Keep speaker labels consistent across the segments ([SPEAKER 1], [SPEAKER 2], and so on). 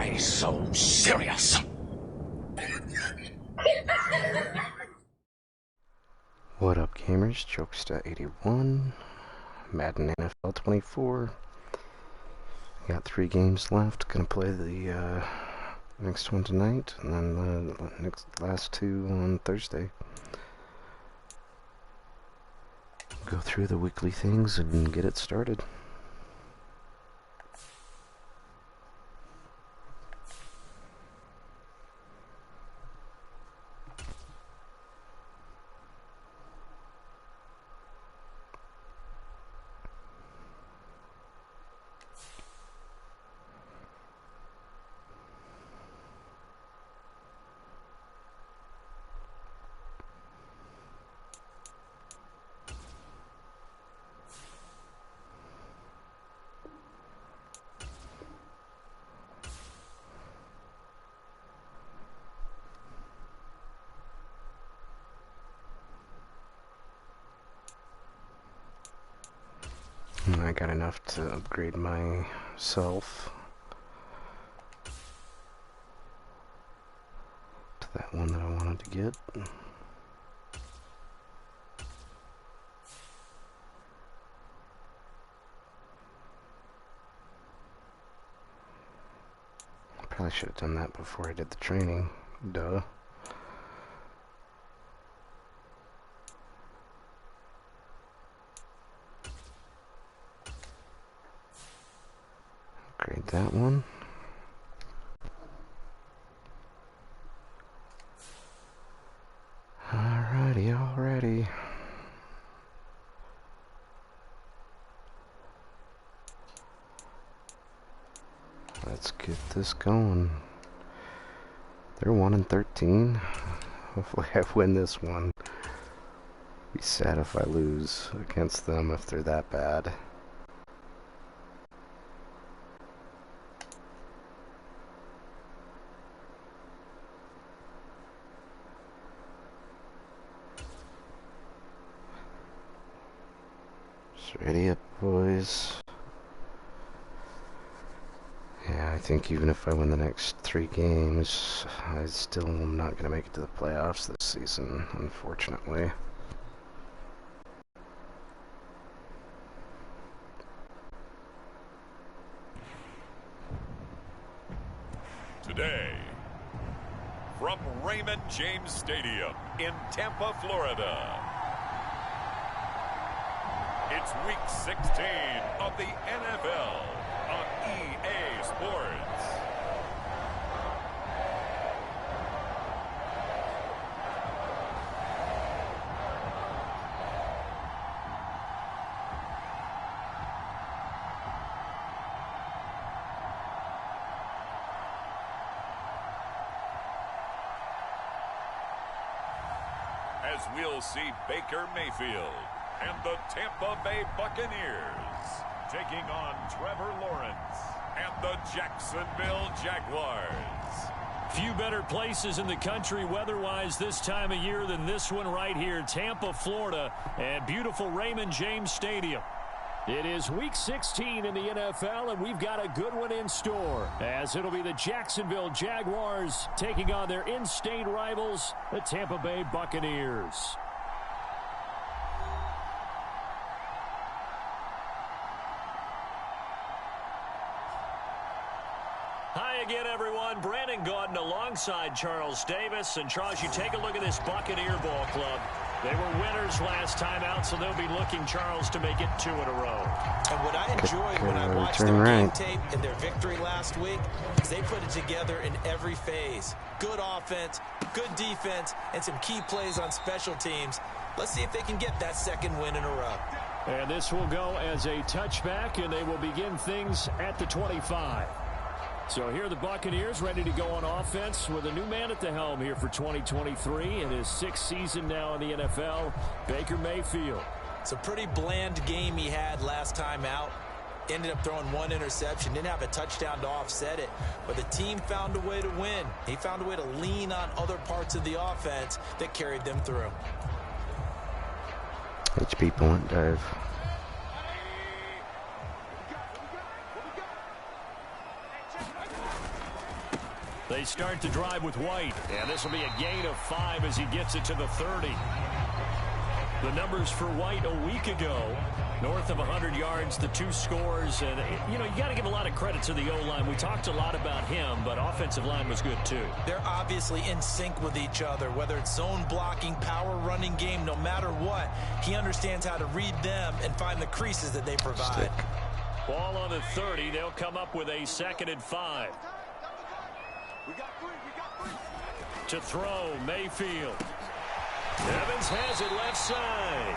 [SPEAKER 1] Why so serious?
[SPEAKER 2] What up, gamers? Jokester81, Madden NFL 24. Got 3 games left. Gonna play the next one tonight, and then the last 2 on Thursday. Go through the weekly things and get it started. I got enough to upgrade myself to that one that I wanted to get. Probably should have done that before I did the training. Duh. Upgrade that one. Alrighty. Let's get this going. They're 1-13. Hopefully I win this one. Be sad if I lose against them if they're that bad. Ready up, boys. Yeah, I think even if I win the next 3 games, I still am not going to make it to the playoffs this season, unfortunately.
[SPEAKER 3] Today, from Raymond James Stadium in Tampa, Florida. It's week 16 of the NFL on EA Sports. As we'll see Baker Mayfield and the Tampa Bay Buccaneers taking on Trevor Lawrence and the Jacksonville Jaguars.
[SPEAKER 4] Few better places in the country weather-wise this time of year than this one right here, Tampa, Florida, and beautiful Raymond James Stadium. It is week 16 in the NFL, and we've got a good one in store, as it'll be the Jacksonville Jaguars taking on their in-state rivals, the Tampa Bay Buccaneers. Hi again, everyone. Brandon Gaudin alongside Charles Davis. And, Charles, you take a look at this Buccaneer ball club. They were winners last time out, so they'll be looking, Charles, to make it 2 in a row.
[SPEAKER 5] And what I enjoyed when I watched their game tape and their victory last week is they put it together in every phase. Good offense, good defense, and some key plays on special teams. Let's see if they can get that 2nd win in a row.
[SPEAKER 4] And this will go as a touchback, and they will begin things at the 25. So here are the Buccaneers ready to go on offense with a new man at the helm here for 2023 in his 6th season now in the NFL, Baker Mayfield.
[SPEAKER 5] It's a pretty bland game he had last time out. Ended up throwing 1 interception, didn't have a touchdown to offset it, but the team found a way to win. He found a way to lean on other parts of the offense that carried them through.
[SPEAKER 2] HP point dive.
[SPEAKER 4] They start the drive with White. And this will be a gain of 5 as he gets it to the 30. The numbers for White a week ago, north of 100 yards, the 2 scores. And, you know, you got to give a lot of credit to the O-line. We talked a lot about him, but offensive line was good, too.
[SPEAKER 5] They're obviously in sync with each other, whether it's zone blocking, power running game, no matter what. He understands how to read them and find the creases that they provide.
[SPEAKER 4] Ball on the 30. They'll come up with a 2nd and 5. To throw, Mayfield. Evans has it left side.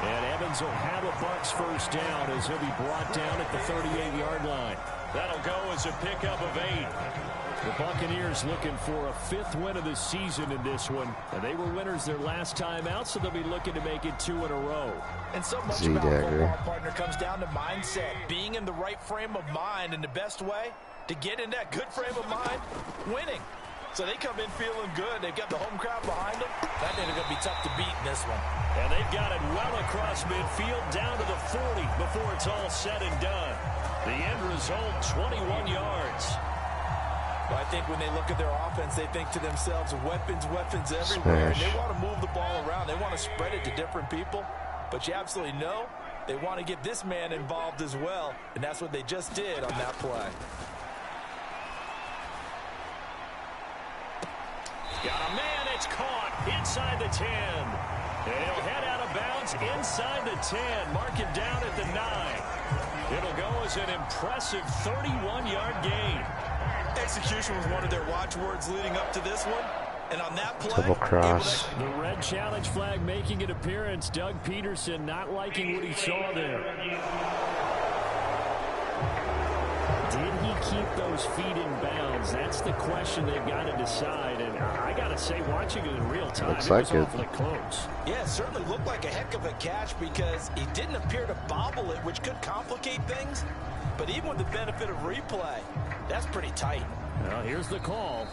[SPEAKER 4] And Evans will have a Bucs first down as he'll be brought down at the 38-yard line. That'll go as a pickup of 8. The Buccaneers looking for a 5th win of the season in this one. And they were winners their last time out, so they'll be looking to make it 2 in a row.
[SPEAKER 5] And so much about football, partner, comes down to mindset. Being in the right frame of mind, and the best way to get in that good frame of mind, winning. So they come in feeling good. They've got the home crowd behind them. That thing is going to be tough to beat in this one.
[SPEAKER 4] And they've got it well across midfield down to the 40 before it's all said and done. The end result, 21 yards.
[SPEAKER 5] Well, I think when they look at their offense, they think to themselves, weapons everywhere. And they want to move the ball around. They want to spread it to different people. But you absolutely know they want to get this man involved as well. And that's what they just did on that play.
[SPEAKER 4] Got a man, it's caught inside the 10. And he'll head out of bounds inside the 10. Mark him down at the 9. It'll go as an impressive 31-yard gain.
[SPEAKER 5] Execution was one of their watchwords leading up to this one. And on that play,
[SPEAKER 2] double cross.
[SPEAKER 4] The red challenge flag making an appearance. Doug Peterson not liking what he saw there. Did he keep those feet in bounds? That's the question they've got to decide. And I got to say, watching it in real time, it was awfully close.
[SPEAKER 5] Yeah, it certainly looked like a heck of a catch because he didn't appear to bobble it, which could complicate things. But even with the benefit of replay, that's pretty tight.
[SPEAKER 4] Well, here's the call.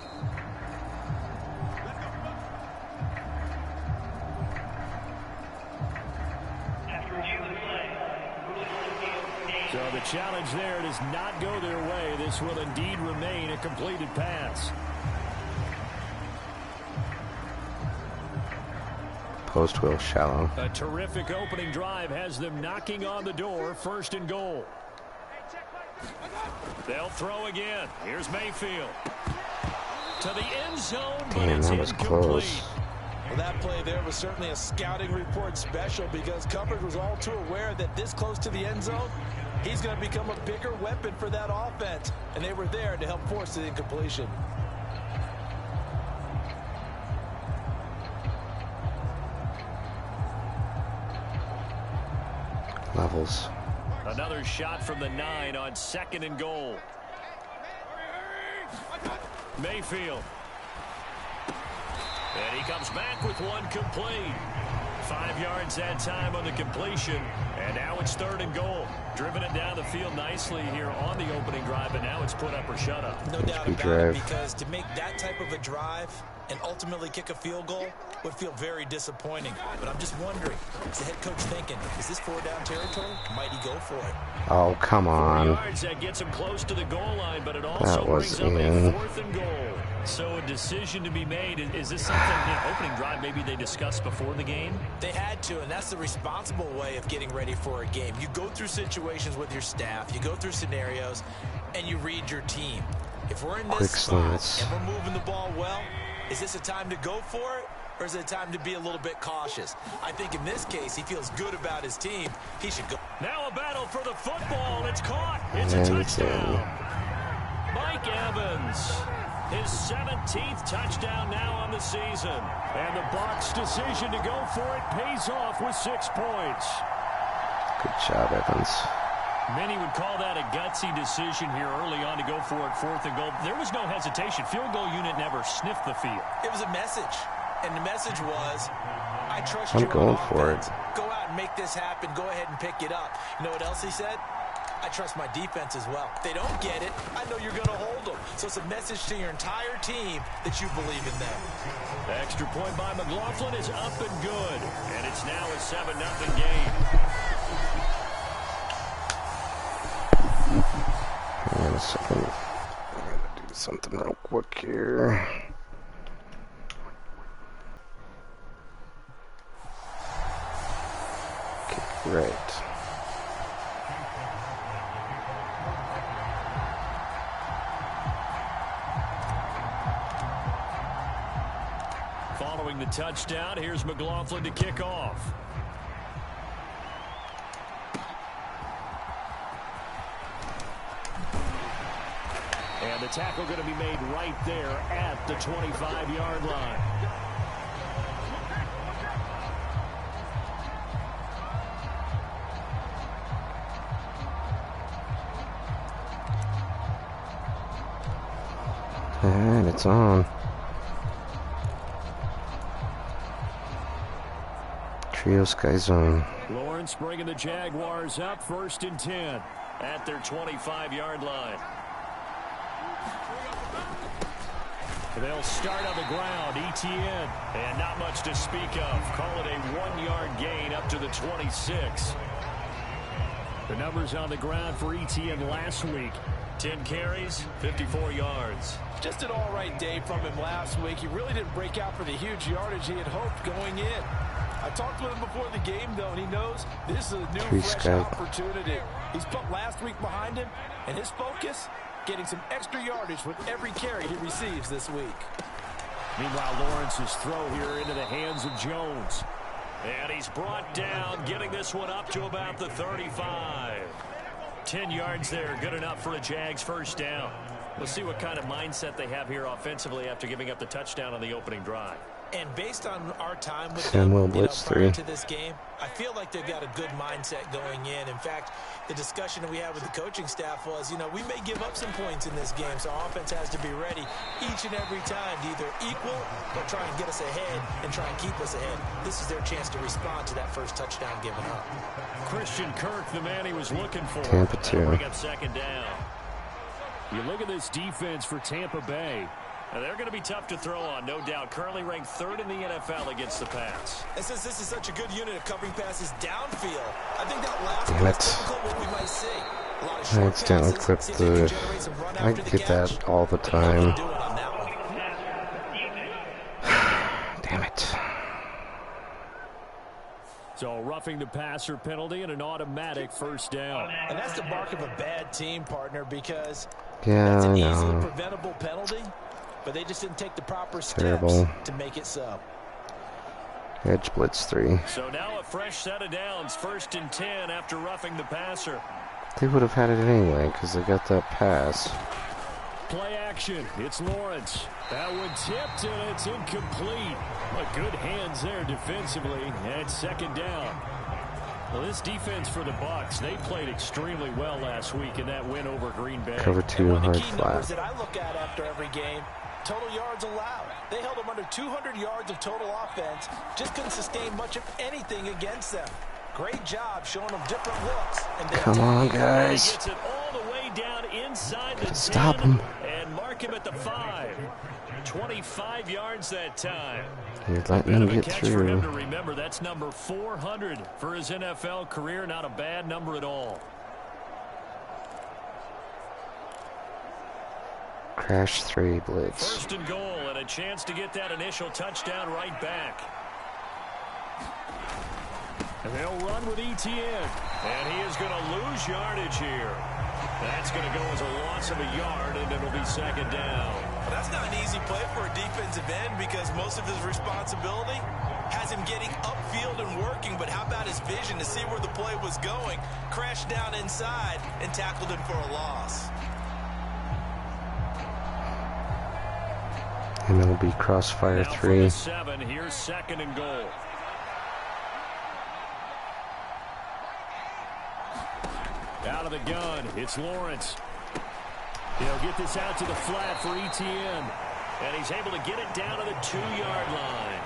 [SPEAKER 4] So the challenge there does not go their way. This will indeed remain a completed pass.
[SPEAKER 2] Post will shallow.
[SPEAKER 4] A terrific opening drive has them knocking on the door. 1st and goal. They'll throw again. Here's Mayfield. To the end zone, but it's
[SPEAKER 2] that was
[SPEAKER 4] incomplete.
[SPEAKER 2] close.
[SPEAKER 5] Well, that play there was certainly a scouting report special because coverage was all too aware that this close to the end zone, he's going to become a bigger weapon for that offense. And they were there to help force the incompletion.
[SPEAKER 2] Levels.
[SPEAKER 4] Another shot from the 9 on 2nd and goal. Mayfield. And he comes back with one complete. 5 yards that time on the completion. And now it's 3rd and goal. Driven it down the field nicely here on the opening drive, and now it's put up or shut up.
[SPEAKER 5] No doubt about it, because to make that type of a drive and ultimately kick a field goal would feel very disappointing. But I'm just wondering, is the head coach thinking, is this 4-down territory? Might he go for it?
[SPEAKER 2] Oh, come on.
[SPEAKER 4] 4 yards, that gets him close to the goal line, but it also brings up a 4th and goal. So a decision to be made. Is this something, opening drive, maybe they discussed before the game?
[SPEAKER 5] They had to, and that's the responsible way of getting ready for a game. You go through situations with your staff, you go through scenarios, and you read your team. If we're in this spot and we're moving the ball well, is this a time to go for it, or is it a time to be a little bit cautious? I think in this case, he feels good about his team. He should go.
[SPEAKER 4] Now a battle for the football. It's caught. It's a touchdown. Mike Evans. His 17th touchdown now on the season. And the Bucs' decision to go for it pays off with 6 points.
[SPEAKER 2] Good job, Evans.
[SPEAKER 4] Many would call that a gutsy decision here early on to go for it, 4th and goal. There was no hesitation. Field goal unit never sniffed the field.
[SPEAKER 5] It was a message. And the message was, I trust you.
[SPEAKER 2] I'm going for it.
[SPEAKER 5] Go out and make this happen. Go ahead and pick it up. You know what else he said? I trust my defense as well. If they don't get it, I know you're going to hold them. So it's a message to your entire team that you believe in them.
[SPEAKER 4] The extra point by McLaughlin is up and good. And it's now a 7-0 game.
[SPEAKER 2] Hang on a second. I'm going to do something real quick here. Okay, right.
[SPEAKER 4] Following the touchdown, here's McLaughlin to kick off. And the tackle going to be made right there at the 25-yard line.
[SPEAKER 2] And it's on. Trio Sky Zone.
[SPEAKER 4] Lawrence bringing the Jaguars up 1st and 10 at their 25-yard line. They'll start on the ground. ETN, and not much to speak of. Call it a 1-yard gain up to the 26. The numbers on the ground for ETN last week. 10 carries, 54 yards.
[SPEAKER 5] Just an all-right day from him last week. He really didn't break out for the huge yardage he had hoped going in. I talked with him before the game, though, and he knows this is a new, fresh opportunity. He's put last week behind him, and his focus, getting some extra yardage with every carry he receives this week.
[SPEAKER 4] Meanwhile, Lawrence's throw here into the hands of Jones. And he's brought down, getting this one up to about the 35. 10 yards there, good enough for a Jags first down. We'll see what kind of mindset they have here offensively after giving up the touchdown on the opening drive.
[SPEAKER 5] And based on our time with
[SPEAKER 2] them,
[SPEAKER 5] prior to this game, I feel like they've got a good mindset going in. In fact, the discussion that we had with the coaching staff was, we may give up some points in this game, so our offense has to be ready each and every time to either equal or try and get us ahead and try and keep us ahead. This is their chance to respond to that first touchdown given up.
[SPEAKER 4] Christian Kirk, the man he was looking for.
[SPEAKER 2] Tampa 2.
[SPEAKER 4] Bring up 2nd down. You look at this defense for Tampa Bay. Now, they're going to be tough to throw on, no doubt. Currently ranked 3rd in the NFL against the pass.
[SPEAKER 5] And since this is such a good unit of covering passes downfield, I think that last
[SPEAKER 2] Damn
[SPEAKER 5] one is typical what we might see. A lot of short
[SPEAKER 2] I accidentally
[SPEAKER 5] passes,
[SPEAKER 2] clipped the... I get that all the time. Damn it.
[SPEAKER 4] So roughing the passer penalty and an automatic first down.
[SPEAKER 5] And that's the mark of a bad team, partner, because
[SPEAKER 2] Yeah,
[SPEAKER 5] that's an
[SPEAKER 2] I
[SPEAKER 5] easily
[SPEAKER 2] know.
[SPEAKER 5] preventable penalty, but they just didn't take the proper
[SPEAKER 2] Terrible.
[SPEAKER 5] steps to make it so.
[SPEAKER 2] Edge blitz 3.
[SPEAKER 4] So now a fresh set of downs, 1st and 10 after roughing the passer.
[SPEAKER 2] They would have had it anyway because they got that pass.
[SPEAKER 4] Play action. It's Lawrence. That one tipped and it's incomplete. But good hands there defensively. And it's 2nd down. Well, this defense for the Bucs, they played extremely well last week in that win over Green Bay.
[SPEAKER 2] Cover 2 hard
[SPEAKER 5] key numbers
[SPEAKER 2] flat.
[SPEAKER 5] that I look at after every game, total yards allowed. They held them under 200 yards of total offense. Just couldn't sustain much of anything against them. Great job showing them different looks. And
[SPEAKER 2] Come on,
[SPEAKER 4] He
[SPEAKER 2] guys.
[SPEAKER 4] gets it all the way down inside the 10
[SPEAKER 2] Stop him.
[SPEAKER 4] and mark him at the 5. 25 yards that time.
[SPEAKER 2] You're letting them get
[SPEAKER 4] Catch for him to
[SPEAKER 2] through.
[SPEAKER 4] remember. That's number 400 for his NFL career. Not a bad number at all.
[SPEAKER 2] Crash 3 blitz.
[SPEAKER 4] 1st and goal and a chance to get that initial touchdown right back. And they'll run with ETN. And he is going to lose yardage here. That's going to go as a loss of a yard, and it'll be 2nd down.
[SPEAKER 5] Well, that's not an easy play for a defensive end because most of his responsibility has him getting upfield and working. But how about his vision to see where the play was going? Crashed down inside and tackled him for a loss.
[SPEAKER 2] And it'll be crossfire
[SPEAKER 4] Now
[SPEAKER 2] 3.
[SPEAKER 4] 7, here's 2nd and goal. Out of the gun, it's Lawrence. He'll get this out to the flat for ETN. And he's able to get it down to the 2-yard line.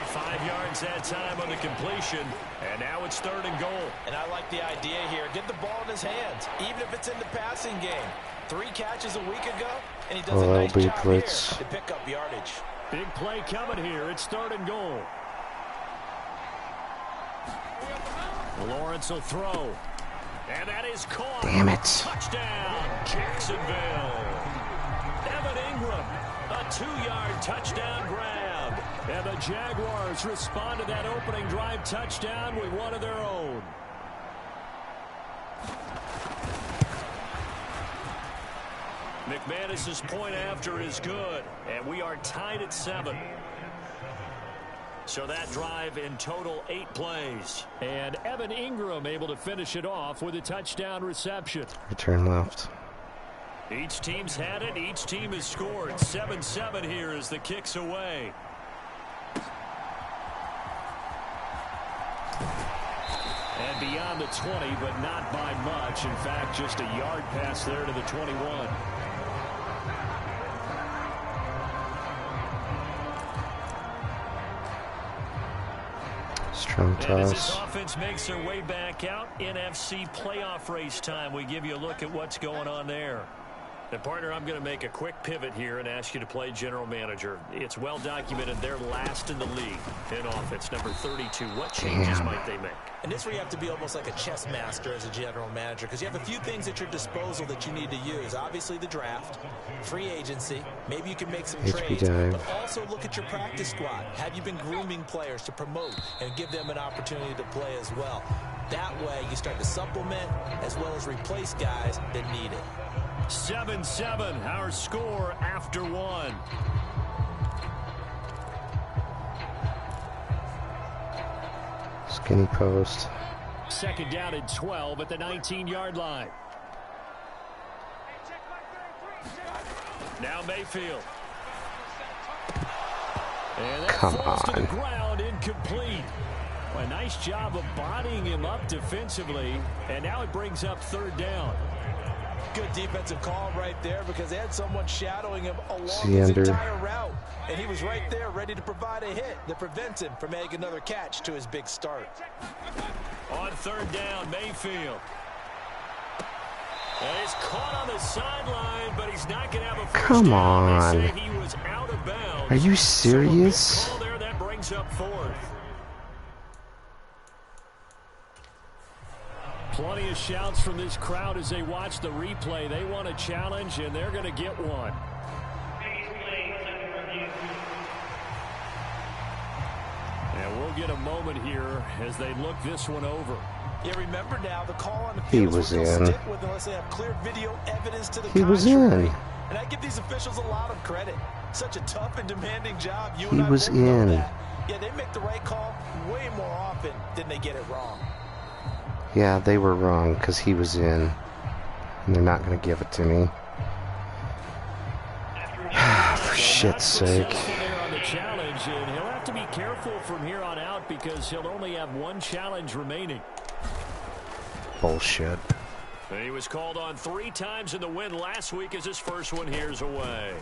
[SPEAKER 4] 5 yards that time on the completion. And now it's 3rd and goal.
[SPEAKER 5] And I like the idea here. Get the ball in his hands, even if it's in the passing game. 3 catches a week ago, and he does a nice job here to pick up yardage.
[SPEAKER 4] Big play coming here. It's 3rd and goal. Lawrence will throw. And that is caught.
[SPEAKER 2] Damn it.
[SPEAKER 4] Touchdown, Jacksonville. Evan Ingram. A 2-yard touchdown grab. And the Jaguars respond to that opening drive touchdown with one of their own. McManus's point after is good, and we are tied at 7. So that drive in total 8 plays. And Evan Ingram able to finish it off with a touchdown reception.
[SPEAKER 2] Return left.
[SPEAKER 4] Each team's had it. Each team has scored. 7-7 here as the kick's away. And beyond the 20, but not by much. In fact, just a yard pass there to the 21.
[SPEAKER 2] Strong
[SPEAKER 4] And as this
[SPEAKER 2] toss.
[SPEAKER 4] offense makes their way back out, NFC playoff race time. We give you a look at what's going on there. And, partner, I'm going to make a quick pivot here and ask you to play general manager. It's well documented they're last in the league in offense, number 32. What changes might they make?
[SPEAKER 5] And this where you have to be almost like a chess master as a general manager, because you have a few things at your disposal that you need to use. Obviously the draft, free agency, maybe you can make some trades, but also look at your practice squad. Have you been grooming players to promote and give them an opportunity to play as well? That way you start to supplement as well as replace guys that need it.
[SPEAKER 4] 7-7, our score after 1.
[SPEAKER 2] Skinny post.
[SPEAKER 4] Second down and 12 at the 19-yard line. Now Mayfield. And that falls to the ground, incomplete. A nice job of bodying him up defensively, and now it brings up 3rd down.
[SPEAKER 5] Good defensive call right there because they had someone shadowing him along his
[SPEAKER 2] Xander.
[SPEAKER 5] entire route. And he was right there ready to provide a hit that prevents him from making another catch to his big start.
[SPEAKER 4] On 3rd down, Mayfield. And he's caught on the sideline, but he's not going to have a first
[SPEAKER 2] Come
[SPEAKER 4] down.
[SPEAKER 2] on.
[SPEAKER 4] They say he was out of bounds.
[SPEAKER 2] Are you serious?
[SPEAKER 4] So a big call there, that brings up 4th. Plenty of shouts from this crowd as they watch the replay. They want a challenge, and they're going to get one. And we'll get a moment here as they look this one over.
[SPEAKER 5] Yeah, remember now, the call on the
[SPEAKER 2] He
[SPEAKER 5] field
[SPEAKER 2] was
[SPEAKER 5] will
[SPEAKER 2] in.
[SPEAKER 5] stick with unless they have clear video evidence to the
[SPEAKER 2] He was
[SPEAKER 5] contrary.
[SPEAKER 2] in.
[SPEAKER 5] And I give these officials a lot of credit. Such a tough and demanding job. You
[SPEAKER 2] He
[SPEAKER 5] and I
[SPEAKER 2] was
[SPEAKER 5] both know
[SPEAKER 2] in.
[SPEAKER 5] that. Yeah, they make the right call way more often than they get it wrong.
[SPEAKER 2] Yeah, they were wrong because he was in. And they're not going to give it to me. For shit's sake.
[SPEAKER 4] There on the challenge, and he'll have to be careful from here on out because he'll only have 1 challenge remaining.
[SPEAKER 2] Bullshit.
[SPEAKER 4] And he was called on 3 times in the win last week as his first one here's away.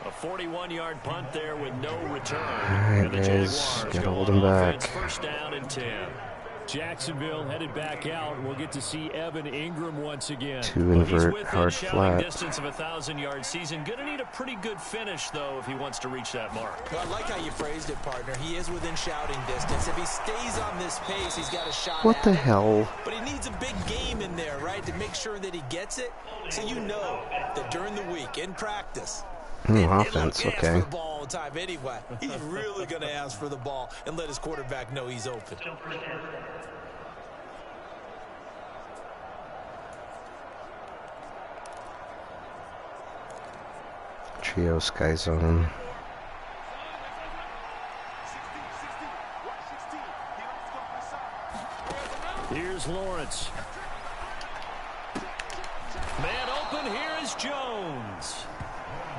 [SPEAKER 4] A 41-yard punt there with no return.
[SPEAKER 2] Alright,
[SPEAKER 4] And the
[SPEAKER 2] guys,
[SPEAKER 4] Jaguars
[SPEAKER 2] gotta
[SPEAKER 4] go
[SPEAKER 2] hold
[SPEAKER 4] on
[SPEAKER 2] him back.
[SPEAKER 4] offense, first down and 10. Jacksonville headed back out. We'll get to see Evan Ingram once again.
[SPEAKER 2] 2
[SPEAKER 4] But he's
[SPEAKER 2] invert,
[SPEAKER 4] within
[SPEAKER 2] hard
[SPEAKER 4] shouting
[SPEAKER 2] flat.
[SPEAKER 4] distance of a 1,000-yard season. Going to need a pretty good finish, though, if he wants to reach that mark.
[SPEAKER 5] Well, I like how you phrased it, partner. He is within shouting distance. If he stays on this pace, he's got a shot
[SPEAKER 2] What
[SPEAKER 5] at
[SPEAKER 2] the
[SPEAKER 5] it.
[SPEAKER 2] hell?
[SPEAKER 5] But he needs a big game in there, right, to make sure that he gets it. So you know that during the week, in practice,
[SPEAKER 2] Offense,
[SPEAKER 5] he ask
[SPEAKER 2] okay.
[SPEAKER 5] for the ball all the time anyway. He's really going to ask for the ball and let his quarterback know he's open.
[SPEAKER 2] Trio sky zone.
[SPEAKER 4] Here's Lawrence. Man open, here is Jones.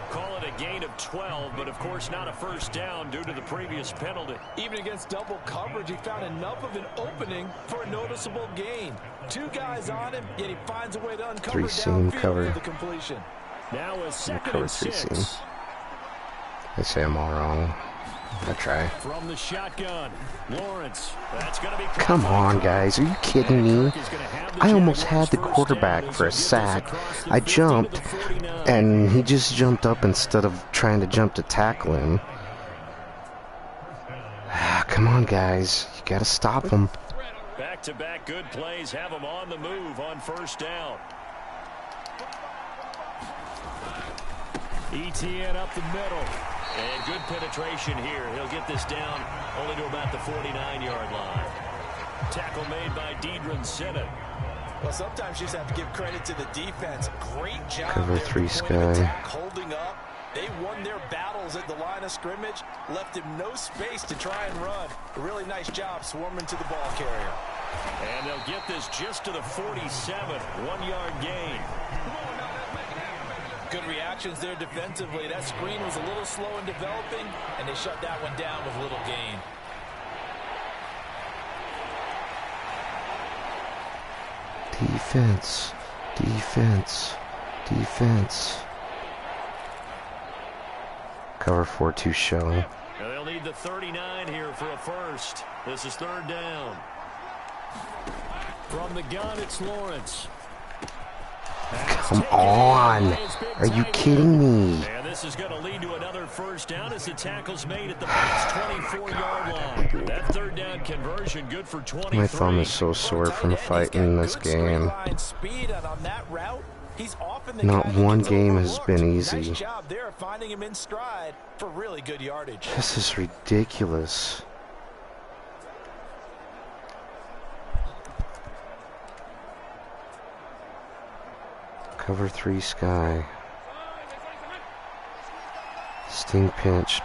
[SPEAKER 4] Call it a gain of 12, but of course not a first down due to the previous penalty.
[SPEAKER 5] Even against double coverage, he found enough of an opening for a noticeable gain. 2 guys on him, yet he finds a way to uncover
[SPEAKER 2] 3-seam
[SPEAKER 5] downfield
[SPEAKER 2] cover.
[SPEAKER 5] for the completion.
[SPEAKER 4] Now a 2nd
[SPEAKER 2] Cover
[SPEAKER 4] and
[SPEAKER 2] 3-seam.
[SPEAKER 4] 6.
[SPEAKER 2] They say I'm all wrong. I try.
[SPEAKER 4] From the shotgun, Lawrence. That's going to be.
[SPEAKER 2] Come on, guys. Are you kidding me? I almost had the quarterback for a sack. I jumped, and he just jumped up instead of trying to jump to tackle him. Come on, guys. You got to stop him.
[SPEAKER 4] Back-to-back good plays have him on the move on first down. ETN up the middle. And good penetration here. He'll get this down only to about the 49-yard line. Tackle made by Deidron Sinnott.
[SPEAKER 5] Well, sometimes you just have to give credit to the defense. Great job
[SPEAKER 2] Cover
[SPEAKER 5] there.
[SPEAKER 2] 3 Sky.
[SPEAKER 5] Holding up. They won their battles at the line of scrimmage. Left him no space to try and run. A really nice job swarming to the ball carrier.
[SPEAKER 4] And they'll get this just to the 47. 1-yard gain.
[SPEAKER 5] Good reactions there defensively. That screen was a little slow in developing, and they shut that one down with little gain.
[SPEAKER 2] Defense, defense, defense. Cover 4-2 show.
[SPEAKER 4] Now they'll need the 39 here for a first. This is 3rd down. From the gun, it's Lawrence.
[SPEAKER 2] Come on. Are you kidding me?
[SPEAKER 4] And this is going to lead to another first down as the tackle's made at the Bucs' 24-yard line. That 3rd down conversion good for 23.
[SPEAKER 2] My thumb is so sore from fighting this game. Not one game has been easy.
[SPEAKER 5] Nice job there finding him in stride for really good yardage.
[SPEAKER 2] This is ridiculous. Cover 3 Sky. Sting pinch.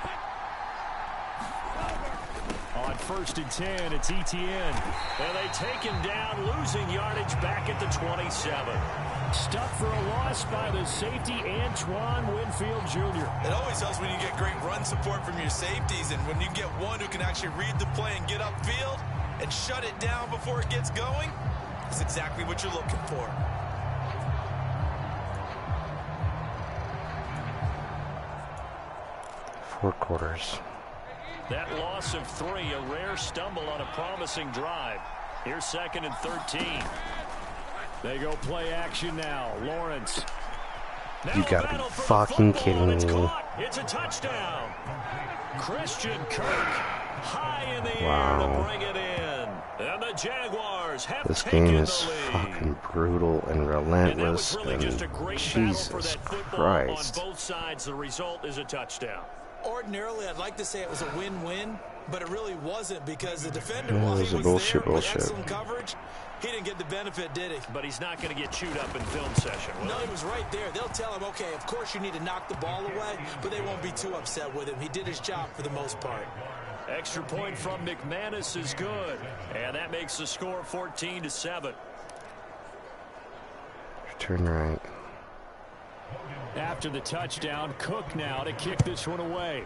[SPEAKER 4] On 1st and 10, it's ETN. And they take him down, losing yardage back at the 27. Stuck for a loss by the safety, Antoine Winfield Jr.
[SPEAKER 5] It always helps when you get great run support from your safeties, and when you get one who can actually read the play and get upfield and shut it down before it gets going, that's exactly what you're looking for.
[SPEAKER 2] Four quarters.
[SPEAKER 4] That loss of 3, a rare stumble on a promising drive. Here's 2nd and 13. They go play action now. Lawrence.
[SPEAKER 2] You gotta be fucking kidding me.
[SPEAKER 4] It's a touchdown. Christian Kirk high in the air to bring it in. And the Jaguars have
[SPEAKER 2] this
[SPEAKER 4] taken
[SPEAKER 2] game
[SPEAKER 4] the
[SPEAKER 2] is
[SPEAKER 4] lead.
[SPEAKER 2] fucking brutal and relentless.
[SPEAKER 4] And that was really just a great
[SPEAKER 2] Jesus
[SPEAKER 4] battle for that football
[SPEAKER 2] Christ.
[SPEAKER 4] on both sides. The result is a touchdown.
[SPEAKER 5] Ordinarily, I'd like to say it was a win-win, but it really wasn't because the defender,
[SPEAKER 2] Yeah,
[SPEAKER 5] while
[SPEAKER 2] it was
[SPEAKER 5] he
[SPEAKER 2] a
[SPEAKER 5] was
[SPEAKER 2] bullshit,
[SPEAKER 5] there with
[SPEAKER 2] bullshit.
[SPEAKER 5] excellent coverage, he didn't get the benefit, did he?
[SPEAKER 4] But he's not going to get chewed up in film session, will
[SPEAKER 5] No,
[SPEAKER 4] he?
[SPEAKER 5] he was right there. They'll tell him, okay, of course you need to knock the ball away, but they won't be too upset with him. He did his job for the most part.
[SPEAKER 4] Extra point from McManus is good. And that makes the score 14-7.
[SPEAKER 2] Turn right.
[SPEAKER 4] After the touchdown, Cook now to kick this one away.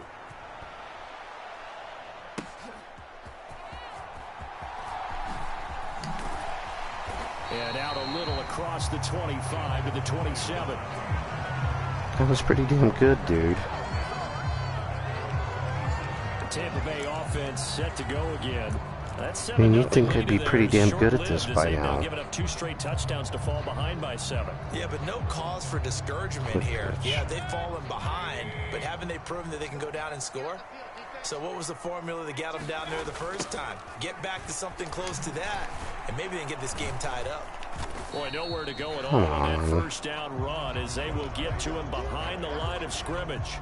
[SPEAKER 4] And out a little across the 25 to the 27.
[SPEAKER 2] That was pretty damn good, dude.
[SPEAKER 4] Tampa Bay offense set to go again. That's
[SPEAKER 2] I mean, you'd think they'd be pretty damn good at this by now.
[SPEAKER 4] Giving up 2 straight touchdowns to fall behind by 7.
[SPEAKER 5] Yeah, but no cause for discouragement here. Yeah, they've fallen behind, but haven't they proven that they can go down and score? So what was the formula that got them down there the first time? Get back to something close to that, and maybe they can get this game tied up.
[SPEAKER 4] Boy, nowhere to go at all on that first down run as they will get to him behind the line of scrimmage.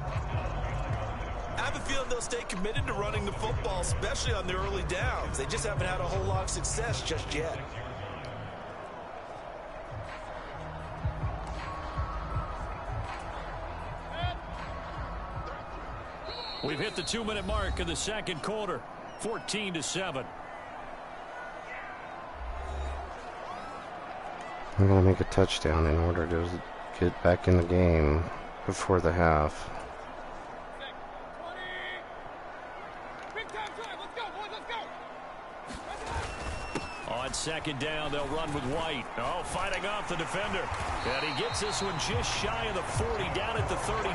[SPEAKER 5] I have a feeling they'll stay committed to running the football, especially on their early downs. They just haven't had a whole lot of success just yet.
[SPEAKER 4] We've hit the 2-minute mark of the second quarter, 14-7.
[SPEAKER 2] I'm gonna make a touchdown in order to get back in the game before the half.
[SPEAKER 4] On 2nd down, they'll run with White. Oh, fighting off the defender. And he gets this one just shy of the 40, down at the 39.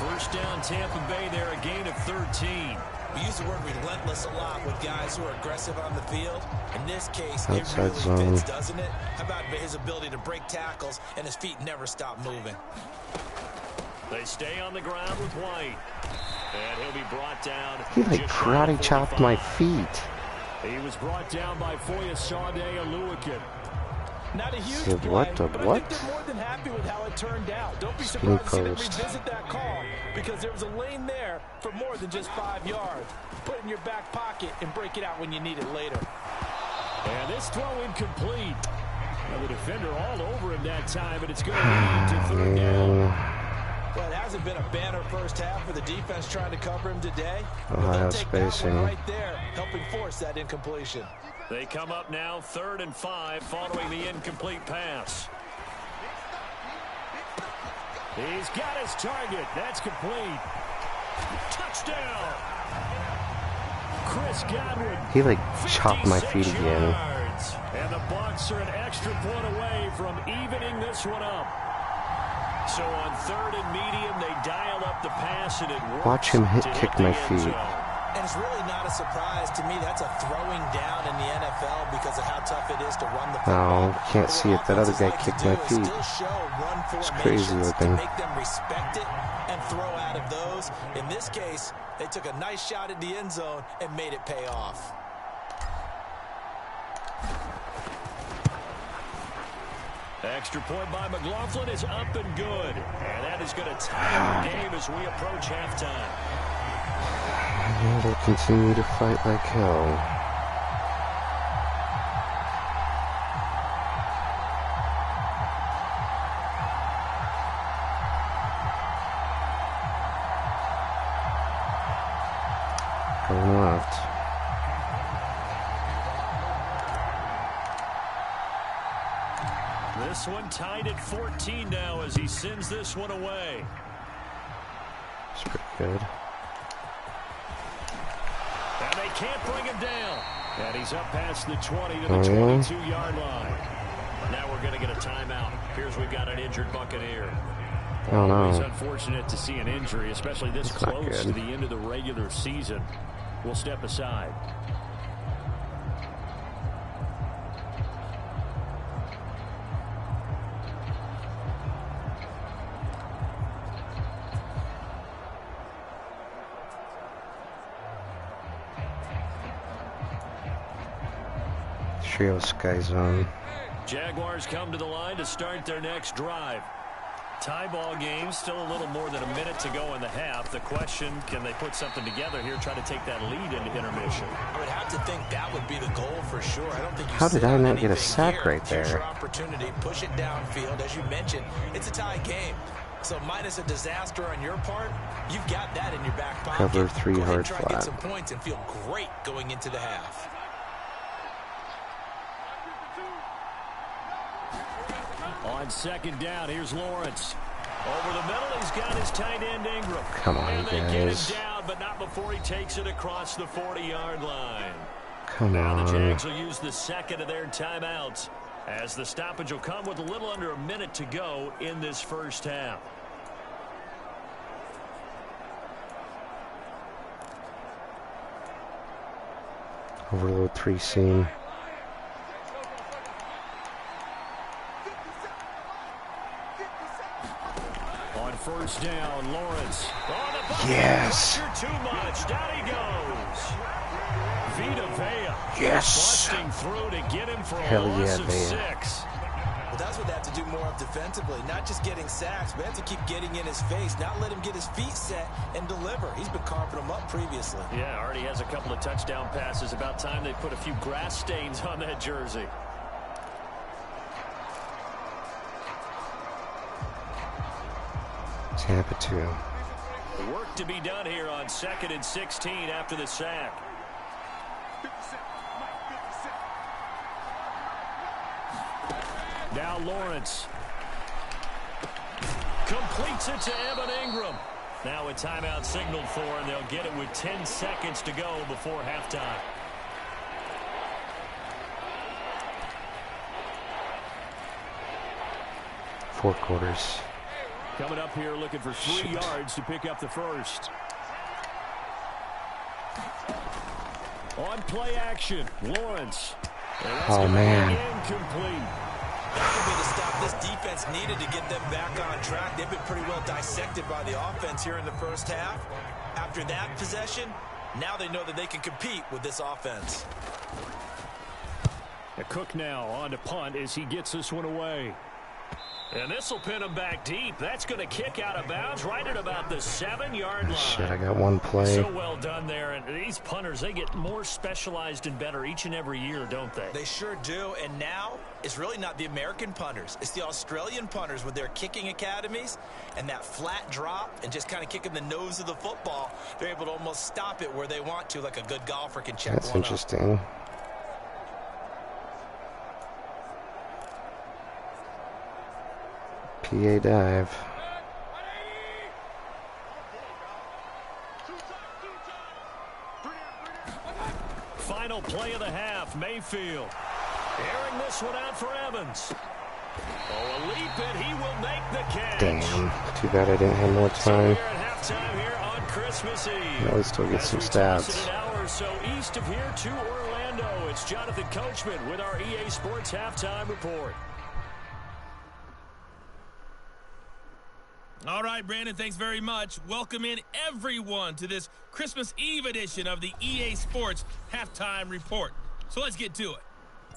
[SPEAKER 4] First down, Tampa Bay there, a gain of 13.
[SPEAKER 5] We use the word relentless a lot with guys who are aggressive on the field. In this case,
[SPEAKER 2] Outside
[SPEAKER 5] it really fits,
[SPEAKER 2] zone.
[SPEAKER 5] doesn't it? How about his ability to break tackles and his feet never stop moving?
[SPEAKER 4] They stay on the ground with White. And he'll be brought down.
[SPEAKER 2] He like karate chopped my feet.
[SPEAKER 4] He was brought down by Foyesade Oluwakin.
[SPEAKER 5] Not a huge
[SPEAKER 2] So
[SPEAKER 5] play,
[SPEAKER 2] what the
[SPEAKER 5] but I
[SPEAKER 2] what?
[SPEAKER 5] think they're more than happy with how it turned out. Don't be
[SPEAKER 2] Spin
[SPEAKER 5] surprised to see them
[SPEAKER 2] post.
[SPEAKER 5] revisit that call because there was a lane there for more than just 5 yards. Put it in your back pocket and break it out when you need it later.
[SPEAKER 4] And this throw incomplete. And the defender all over him that time, and it's going to lead to third down.
[SPEAKER 5] Well, it hasn't been a banner first half for the defense trying to cover him today.
[SPEAKER 2] Ohio
[SPEAKER 5] Take that
[SPEAKER 2] spacing.
[SPEAKER 5] one right there, helping force that incompletion.
[SPEAKER 4] They come up now 3rd and 5 following the incomplete pass. He's got his target. That's complete. Touchdown. Chris Godwin.
[SPEAKER 2] He like chopped my feet again.
[SPEAKER 4] Yards. And the Bucs are an extra point away from evening this one up. So on 3rd and medium, they dial up the pass, and it works.
[SPEAKER 2] Watch him kick my feet.
[SPEAKER 5] And it's really not a surprise to me. That's a throwing down in the NFL because of how tough it is to run the football.
[SPEAKER 2] Oh, can't see it. That other guy kicked my feet. It's crazy looking.
[SPEAKER 5] Make them respect it and throw out of those. In this case, they took a nice shot at the end zone and made it pay off.
[SPEAKER 4] Extra point by McLaughlin is up and good. And that is going to tie the game as we approach halftime.
[SPEAKER 2] And we'll continue to fight like hell. Going left.
[SPEAKER 4] This one tied at 14 now as he sends this one away.
[SPEAKER 2] It's pretty good.
[SPEAKER 4] And they can't bring him down. And he's up past the 20 to the 22-yard line. Now we're going to get a timeout. Here's we've got an injured Buccaneer.
[SPEAKER 2] Oh, no.
[SPEAKER 4] Always unfortunate to see an injury, especially this close to the end of the regular season. We'll step aside.
[SPEAKER 2] Trio Sky Zone.
[SPEAKER 4] Jaguars come to the line to start their next drive. Tie ball game, still a little more than a minute to go in the half. The question, can they put something together here, try to take that lead into intermission?
[SPEAKER 5] I would have to think that would be the goal for sure. I don't think you
[SPEAKER 2] How did I not get a sack right
[SPEAKER 5] Here's your
[SPEAKER 2] there?
[SPEAKER 5] opportunity, push it downfield. As you mentioned, it's a tie game. So minus a disaster on your part, you've got that in your back pocket.
[SPEAKER 2] Cover 3
[SPEAKER 5] Go ahead
[SPEAKER 2] hard
[SPEAKER 5] and try to get
[SPEAKER 2] flat.
[SPEAKER 5] some points and feel great going into the half.
[SPEAKER 4] On 2nd down, here's Lawrence. Over the middle, he's got his tight end Ingram.
[SPEAKER 2] Come on,
[SPEAKER 4] and they get
[SPEAKER 2] guys.
[SPEAKER 4] him down, but not before he takes it across the 40-yard line.
[SPEAKER 2] Come
[SPEAKER 4] Now the
[SPEAKER 2] on.
[SPEAKER 4] Jags will use the second of their timeouts, as the stoppage will come with a little under a minute to go in this first half.
[SPEAKER 2] Overload 3 seam.
[SPEAKER 4] On 1st down, Lawrence.
[SPEAKER 2] Yes.
[SPEAKER 4] Too much. Down he goes. Vita Vea.
[SPEAKER 2] Yes.
[SPEAKER 4] Busting through to get him for a
[SPEAKER 2] Hell
[SPEAKER 4] loss
[SPEAKER 2] yeah,
[SPEAKER 4] of
[SPEAKER 2] Vea.
[SPEAKER 4] 6.
[SPEAKER 5] Well, that's what they have to do more of defensively. Not just getting sacks, but they have to keep getting in his face. Not let him get his feet set and deliver. He's been carving them up previously.
[SPEAKER 4] Yeah, already has a couple of touchdown passes. About time they put a few grass stains on that jersey.
[SPEAKER 2] Tampa 2.
[SPEAKER 4] Work to be done here on 2nd and 16 after the sack. Now Lawrence completes it to Evan Ingram. Now a timeout signaled for, and they'll get it with 10 seconds to go before halftime.
[SPEAKER 2] Four quarters.
[SPEAKER 4] Coming up here looking for 3 yards to pick up the first. On play action, Lawrence.
[SPEAKER 2] Oh, man.
[SPEAKER 4] Incomplete.
[SPEAKER 5] That could be the stop this defense needed to get them back on track. They've been pretty well dissected by the offense here in the first half. After that possession, now they know that they can compete with this offense.
[SPEAKER 4] A Cook now on to punt as he gets this one away. And this will pin him back deep. That's going to kick out of bounds right at about the 7-yard line.
[SPEAKER 2] Shit, I got one play.
[SPEAKER 4] So well done there. And these punters, they get more specialized and better each and every year, don't they?
[SPEAKER 5] They sure do. And now it's really not the American punters. It's the Australian punters with their kicking academies and that flat drop and just kind of kicking the nose of the football. They're able to almost stop it where they want to, like a good golfer can check
[SPEAKER 2] That's
[SPEAKER 5] one
[SPEAKER 2] interesting.
[SPEAKER 5] up.
[SPEAKER 2] PA dive.
[SPEAKER 4] Final play of the half, Mayfield. Airing this one out for Evans. Oh, a leap, and he will make the catch.
[SPEAKER 2] Damn. Too bad I didn't have more time.
[SPEAKER 4] So we're at halftime here on Christmas Eve.
[SPEAKER 2] At least we'll get some stats.
[SPEAKER 4] An hour or so east of here to Orlando. It's Jonathan Coachman with our EA Sports Halftime Report.
[SPEAKER 6] All right, Brandon, thanks very much. Welcome in everyone to this Christmas Eve edition of the EA Sports Halftime Report. So let's get to it.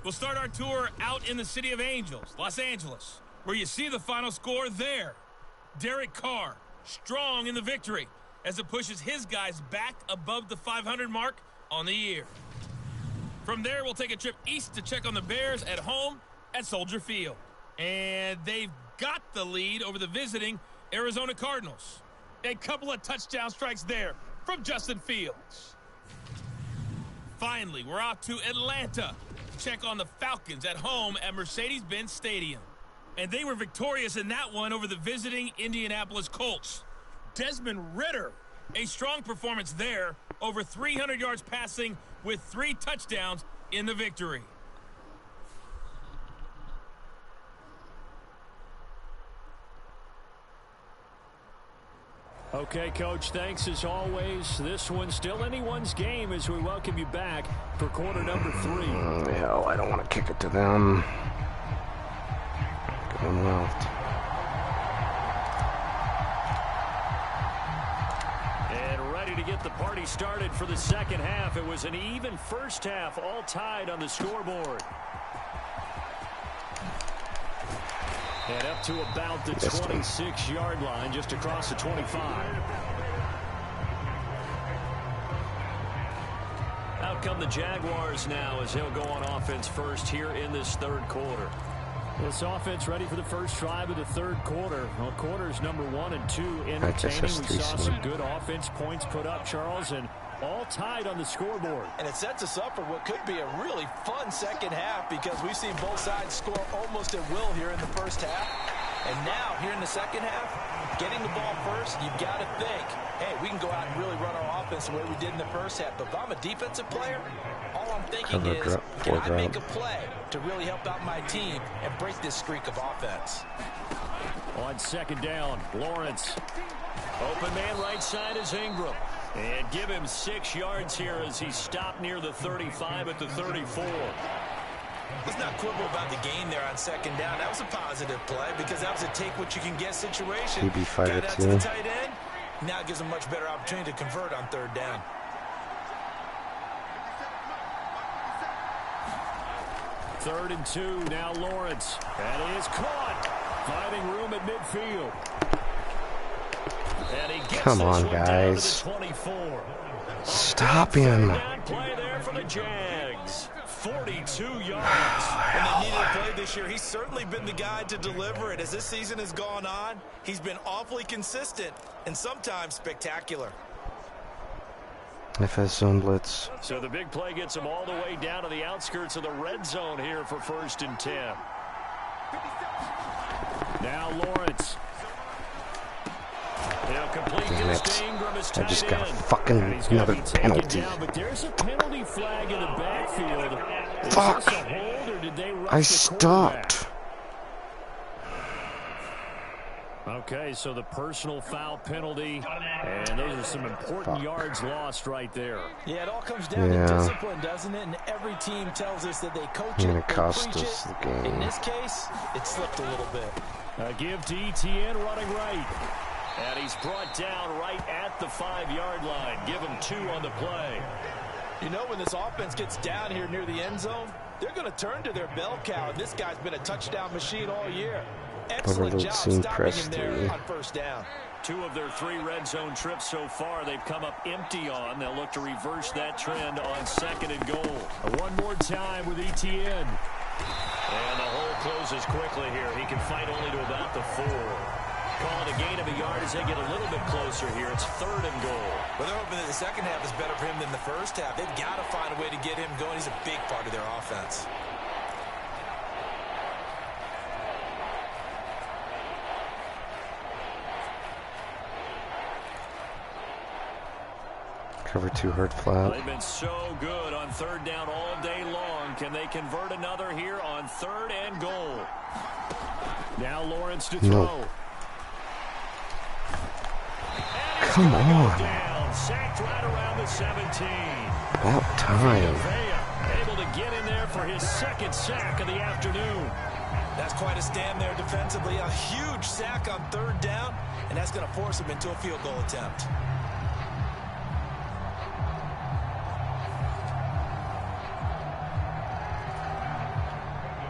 [SPEAKER 6] We'll start our tour out in the City of Angels, Los Angeles, where you see the final score there. Derek Carr, strong in the victory as it pushes his guys back above the 500 mark on the year. From there, we'll take a trip east to check on the Bears at home at Soldier Field. And they've got the lead over the visiting Arizona Cardinals. A couple of touchdown strikes there from Justin Fields. Finally, we're off to Atlanta to check on the Falcons at home at Mercedes-Benz Stadium. And they were victorious in that one over the visiting Indianapolis Colts. Desmond Ridder, a strong performance there, over 300 yards passing with 3 touchdowns in the victory.
[SPEAKER 4] Okay, Coach, thanks as always. This one's still anyone's game as we welcome you back for quarter number 3.
[SPEAKER 2] Hell, I don't want to kick it to them. Going left.
[SPEAKER 4] And ready to get the party started for the second half. It was an even first half, all tied on the scoreboard. And up to about the 26-yard line, just across the 25. Out come the Jaguars now as they'll go on offense first here in this third quarter. This offense ready for the first drive of the third quarter. Well, quarters number 1 and 2 entertaining. We saw some good offense points put up, Charles, and all tied on the scoreboard.
[SPEAKER 5] And it sets us up for what could be a really fun second half because we've seen both sides score almost at will here in the first half. And now, here in the second half, getting the ball first, you've got to think, hey, we can go out and really run our offense the way we did in the first half. But if I'm a defensive player, all I'm thinking is, can I make a play to really help out my team and break this streak of offense?
[SPEAKER 4] On second down, Lawrence. Open man right side is Ingram. And give him 6 yards here as he stopped near the 35 at the 34.
[SPEAKER 5] Let's not quibble about the game there on second down. That was a positive play because that was a take-what-you-can-get situation. Got out to the tight end. Now it gives him a much better opportunity to convert on third down.
[SPEAKER 4] Third and 2, now Lawrence. And is caught. Finding room at midfield. And he gets
[SPEAKER 2] Come on, guys.
[SPEAKER 4] 24.
[SPEAKER 2] Stop him.
[SPEAKER 4] Play there for the Jags. 42 yards.
[SPEAKER 5] When they needed a play this year, he's certainly been the guy to deliver it. As this season has gone on, he's been awfully consistent and sometimes spectacular.
[SPEAKER 2] FS zone blitz.
[SPEAKER 4] So the big play gets him all the way down to the outskirts of the red zone here for 1st and 10. Now Lawrence. He'll complete this to Ingram as tight
[SPEAKER 2] I just got a
[SPEAKER 4] end.
[SPEAKER 2] fucking another penalty.
[SPEAKER 4] Down, but there's a penalty flag in the backfield.
[SPEAKER 2] Fuck.
[SPEAKER 4] Is this a hold, or did they rush
[SPEAKER 2] I
[SPEAKER 4] the
[SPEAKER 2] stopped.
[SPEAKER 4] Okay, so the personal foul penalty, and those are some important yards lost right there.
[SPEAKER 5] Yeah, it all comes down to discipline, doesn't it? And every team tells us that they coach it, they
[SPEAKER 2] cost
[SPEAKER 5] preach
[SPEAKER 2] us
[SPEAKER 5] it.
[SPEAKER 2] the game.
[SPEAKER 5] In this case, it slipped a little bit.
[SPEAKER 4] A give to ETN running right. And he's brought down right at the 5-yard line. Give him 2 on the play.
[SPEAKER 5] You know, when this offense gets down here near the end zone, they're going to turn to their bell cow, and this guy's been a touchdown machine all year. Excellent job stopping him there on first down.
[SPEAKER 4] 2 of their 3 red zone trips so far, they've come up empty on. They'll look to reverse that trend on 2nd and goal. One more time with ETN. And the hole closes quickly here. He can fight only to about the 4. Call it a gain of a yard as they get a little bit closer here. It's 3rd and goal.
[SPEAKER 5] Well, they're hoping that the second half is better for him than the first half. They've got to find a way to get him going. He's a big part of their offense.
[SPEAKER 2] Cover 2 hard flat.
[SPEAKER 4] They've been so good on 3rd down all day long. Can they convert another here on 3rd and goal? Now Lawrence to throw.
[SPEAKER 2] No. Come on.
[SPEAKER 4] Down, sacked right around the 17.
[SPEAKER 2] About time.
[SPEAKER 4] Able to get in there for his 2nd sack of the afternoon.
[SPEAKER 5] That's quite a stand there defensively. A huge sack on 3rd down, and that's going to force him into a field goal attempt.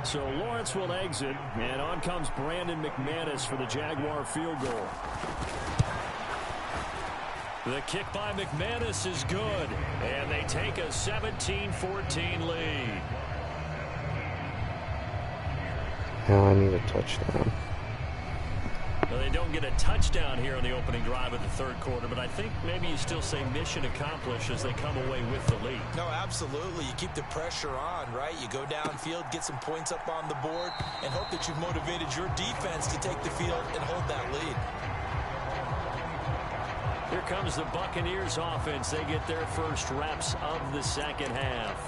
[SPEAKER 4] So Lawrence will exit, and on comes Brandon McManus for the Jaguar field goal. The kick by McManus is good, and they take a 17-14 lead.
[SPEAKER 2] Now I need a touchdown.
[SPEAKER 4] Well, they don't get a touchdown here on the opening drive of the 3rd quarter, but I think maybe you still say mission accomplished as they come away with the lead.
[SPEAKER 5] No, absolutely. You keep the pressure on, right? You go downfield, get some points up on the board, and hope that you've motivated your defense to take the field and hold that lead.
[SPEAKER 4] Here comes the Buccaneers offense. They get their first reps of the 2nd half.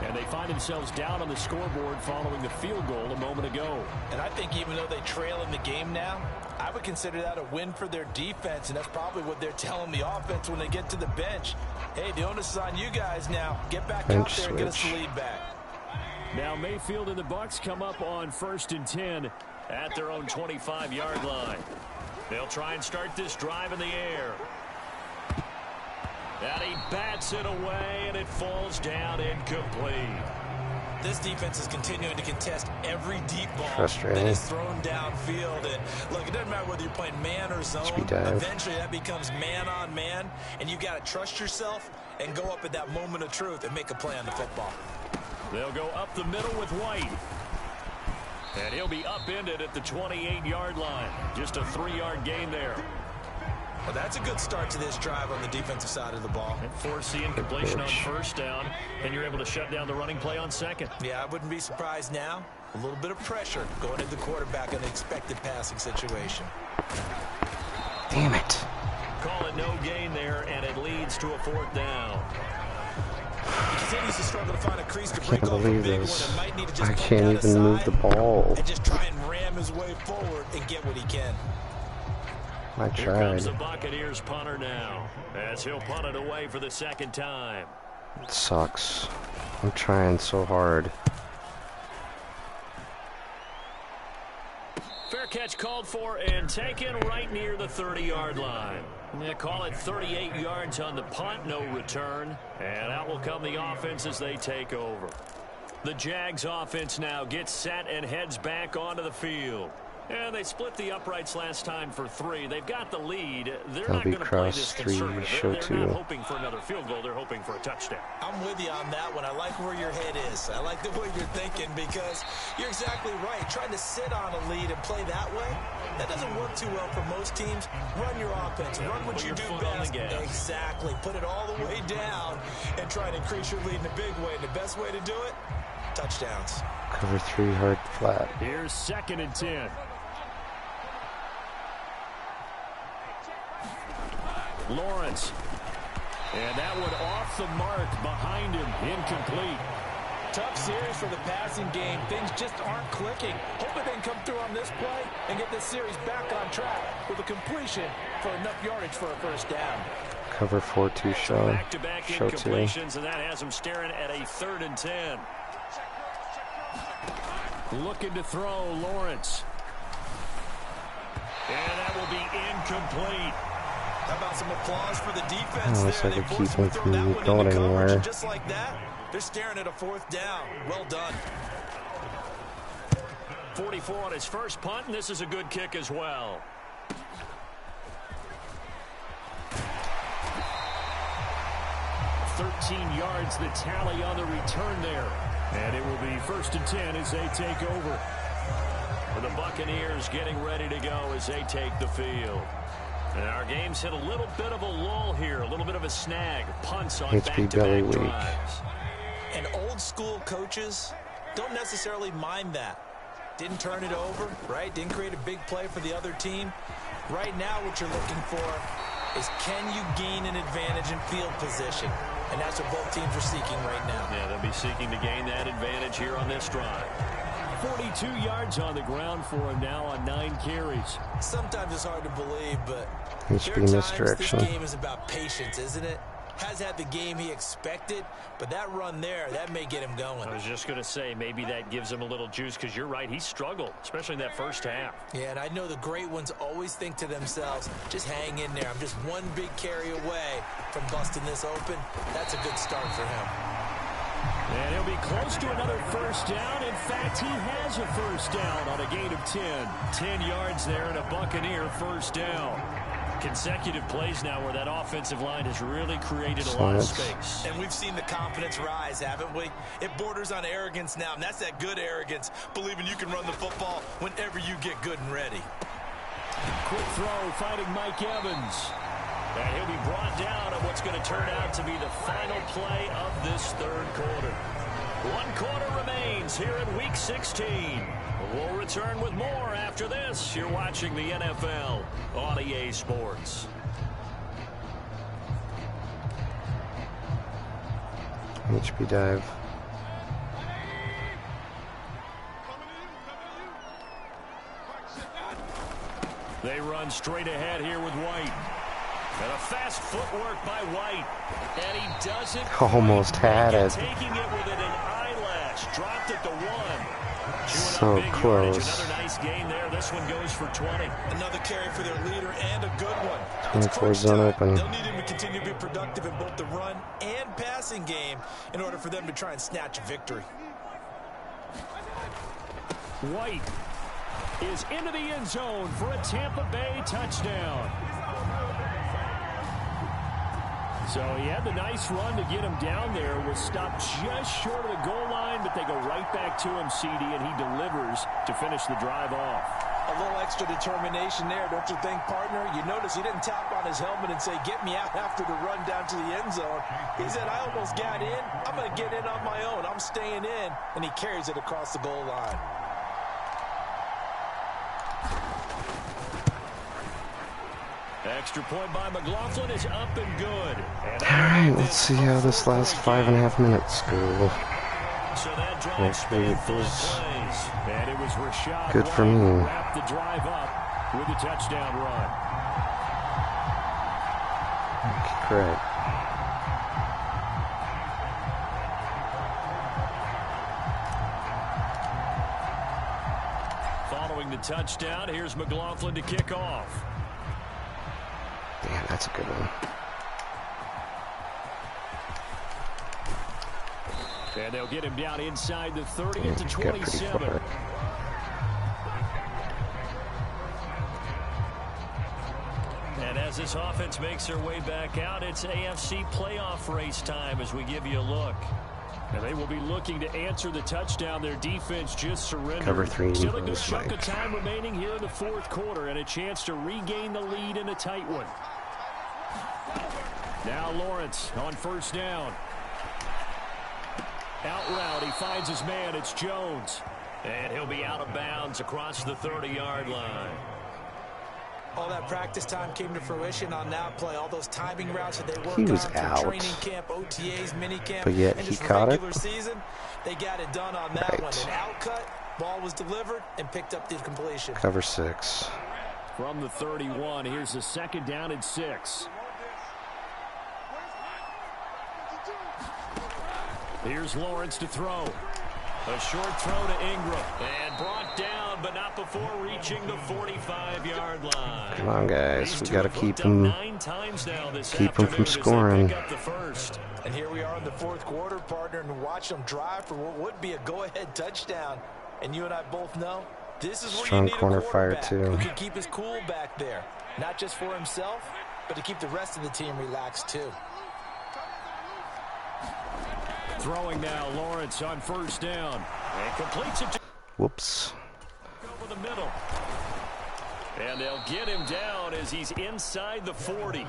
[SPEAKER 4] And they find themselves down on the scoreboard following the field goal a moment ago.
[SPEAKER 5] And I think even though they trail in the game now, I would consider that a win for their defense, and that's probably what they're telling the offense when they get to the bench. Hey, the onus is on you guys now. Get back out there and get us the lead back.
[SPEAKER 4] Now Mayfield and the Bucs come up on 1st and 10 at their own 25-yard line. They'll try and start this drive in the air. And he bats it away, and it falls down incomplete.
[SPEAKER 5] This defense is continuing to contest every deep ball
[SPEAKER 2] Frustrating.
[SPEAKER 5] that is thrown downfield. And look, it doesn't matter whether you're playing man or zone. Eventually that becomes man on man, and you got to trust yourself and go up at that moment of truth and make a play on the football.
[SPEAKER 4] They'll go up the middle with White. And he'll be upended at the 28-yard line. Just a 3-yard gain there.
[SPEAKER 5] Well, that's a good start to this drive on the defensive side of the ball.
[SPEAKER 4] And force the incompletion on 1st down, and you're able to shut down the running play on 2nd.
[SPEAKER 5] Yeah, I wouldn't be surprised now. A little bit of pressure going into the quarterback in an expected passing situation.
[SPEAKER 2] Damn it.
[SPEAKER 4] Call it no gain there, and it leads to a 4th down.
[SPEAKER 5] He continues to struggle to find a crease to break
[SPEAKER 2] Can't
[SPEAKER 5] off a
[SPEAKER 2] believe
[SPEAKER 5] big
[SPEAKER 2] this.
[SPEAKER 5] one and might need to just
[SPEAKER 2] I can't even move the ball.
[SPEAKER 5] and just try and ram his way forward and get what he can.
[SPEAKER 2] I
[SPEAKER 4] Here comes the
[SPEAKER 2] tried.
[SPEAKER 4] Buccaneers punter now, as he'll punt it away for the 2nd time.
[SPEAKER 2] It sucks. I'm trying so hard.
[SPEAKER 4] Fair catch called for and taken right near the 30-yard line. They call it 38 yards on the punt, no return. And out will come the offense as they take over. The Jags offense now gets set and heads back onto the field. And they split the uprights last time for 3. They've got the lead. They're not going to play this conservative. They're not hoping for another field goal. They're hoping for a touchdown.
[SPEAKER 5] I'm with you on that one. I like where your head is. I like the way you're thinking because you're exactly right. Trying to sit on a lead and play that way, that doesn't work too well for most teams. Run your offense. Run what you do best. Exactly. Put it all the way down and try and increase your lead in a big way. And the best way to do it, touchdowns.
[SPEAKER 2] Cover 3 hard flat.
[SPEAKER 4] Here's 2nd and 10. Lawrence. And that one off the mark behind him. Incomplete.
[SPEAKER 5] Tough series for the passing game. Things just aren't clicking. Hoping they can come through on this play and get this series back on track with a completion for enough yardage for a 1st down.
[SPEAKER 2] Cover 4-2 show.
[SPEAKER 4] Back-to-back incompletions, and that has them staring at a 3rd and 10. Looking to throw, Lawrence. And that will be incomplete.
[SPEAKER 5] How about some applause for the defense
[SPEAKER 2] I wish
[SPEAKER 5] there?
[SPEAKER 2] I could keep him from going anywhere.
[SPEAKER 5] Just like that, They're staring at a 4th down. Well done.
[SPEAKER 4] 44 on his first punt, and this is a good kick as well. $13 yards the tally on the return there. And it will be 1st and 10 as they take over. The Buccaneers getting ready to go as they take the field. And our game's hit a little bit of a lull here, a little bit of a snag. Punts on back-to-back drives.
[SPEAKER 5] And old-school coaches don't necessarily mind that. Didn't turn it over, right? Didn't create a big play for the other team. Right now what you're looking for is can you gain an advantage in field position? And that's what both teams are seeking right now.
[SPEAKER 4] Yeah, they'll be seeking to gain that advantage here on this drive. 42 yards on the ground for him now on 9 carries.
[SPEAKER 5] Sometimes it's hard to believe, but
[SPEAKER 2] there
[SPEAKER 5] are times this game is about patience, isn't it? Has had the game he expected, but that run there, that may get him going.
[SPEAKER 4] I was just going to say, maybe that gives him a little juice, because you're right, he struggled, especially in that first half.
[SPEAKER 5] Yeah, and I know the great ones always think to themselves, just hang in there. I'm just one big carry away from busting this open. That's a good start for him.
[SPEAKER 4] And he'll be close to another first down. In fact, he has a first down on a gain of 10. 10 yards there and a Buccaneer first down. Consecutive plays now where that offensive line has really created a lot of space.
[SPEAKER 5] And we've seen the confidence rise, haven't we? It borders on arrogance now, and that's that good arrogance, believing you can run the football whenever you get good and ready.
[SPEAKER 4] Quick throw, fighting Mike Evans. And he'll be brought down on what's going to turn out to be the final play of this third quarter. 1 quarter remains here in Week 16. We'll return with more after this. You're watching the NFL on EA Sports.
[SPEAKER 2] HP dive.
[SPEAKER 4] They run straight ahead here with White. And a fast footwork by White. And he doesn't
[SPEAKER 2] almost had it.
[SPEAKER 4] Taking it within an eyelash. Dropped at the 1.
[SPEAKER 2] So close.
[SPEAKER 4] Another nice gain there. This one goes for 20.
[SPEAKER 5] Another carry for their leader and a good one.
[SPEAKER 2] 24 zone open.
[SPEAKER 5] They'll need him to continue to be productive in both the run and passing game in order for them to try and snatch a victory.
[SPEAKER 4] White is into the end zone for a Tampa Bay touchdown. So he had the nice run to get him down there. Was stopped just short of the goal line, but they go right back to him, CD, and he delivers to finish the drive off.
[SPEAKER 5] A little extra determination there, don't you think, partner? You notice he didn't tap on his helmet and say, get me out after the run down to the end zone. He said, I almost got in. I'm going to get in on my own. I'm staying in. And he carries it across the goal line.
[SPEAKER 4] Extra point by McLaughlin is up and good.
[SPEAKER 2] Alright, let's see how this last 5.5 minutes go.
[SPEAKER 4] So that drive
[SPEAKER 2] Hopefully it
[SPEAKER 4] plays.
[SPEAKER 2] was
[SPEAKER 4] And it was Rashad
[SPEAKER 2] good for me.
[SPEAKER 4] who wrapped the drive up with a touchdown run.
[SPEAKER 2] Correct.
[SPEAKER 4] Following the touchdown, here's McLaughlin to kick off.
[SPEAKER 2] Man, that's a good one.
[SPEAKER 4] And they'll get him down inside the 30 to 27. And as this offense makes their way back out, it's AFC playoff race time as we give you a look. And they will be looking to answer the touchdown their defense just surrendered.
[SPEAKER 2] Cover 3.
[SPEAKER 4] Still a good chunk of time remaining here in the fourth quarter and a chance to regain the lead in a tight one. Now Lawrence on first down. Out route, he finds his man, it's Jones. And he'll be out of bounds across the 30-yard line.
[SPEAKER 5] All that practice time came to fruition on that play. All those timing routes that they worked
[SPEAKER 2] He was
[SPEAKER 5] on
[SPEAKER 2] out.
[SPEAKER 5] from training camp, OTAs, mini camp,
[SPEAKER 2] But yet
[SPEAKER 5] and
[SPEAKER 2] he
[SPEAKER 5] just
[SPEAKER 2] caught
[SPEAKER 5] regular
[SPEAKER 2] it.
[SPEAKER 5] season, they got it done on that
[SPEAKER 2] Right.
[SPEAKER 5] one. An out cut, ball was delivered, and picked up the completion.
[SPEAKER 2] Cover 6.
[SPEAKER 4] From the 31, here's a second down and 6. Here's Lawrence to throw. A short throw to Ingram. And brought down, but not before reaching the 45-yard line.
[SPEAKER 2] Come on, guys. We got to keep them from scoring.
[SPEAKER 5] And here we are in the fourth quarter, partner, and watch them drive for what would be a go-ahead touchdown. And you and I both know this is where you need a quarterback who can keep his cool back there. Not just for himself, but to keep the rest of the team relaxed, too.
[SPEAKER 4] Throwing now, Lawrence on first down. And completes it to...
[SPEAKER 2] Whoops.
[SPEAKER 4] Over the middle. And they'll get him down as he's inside the 40.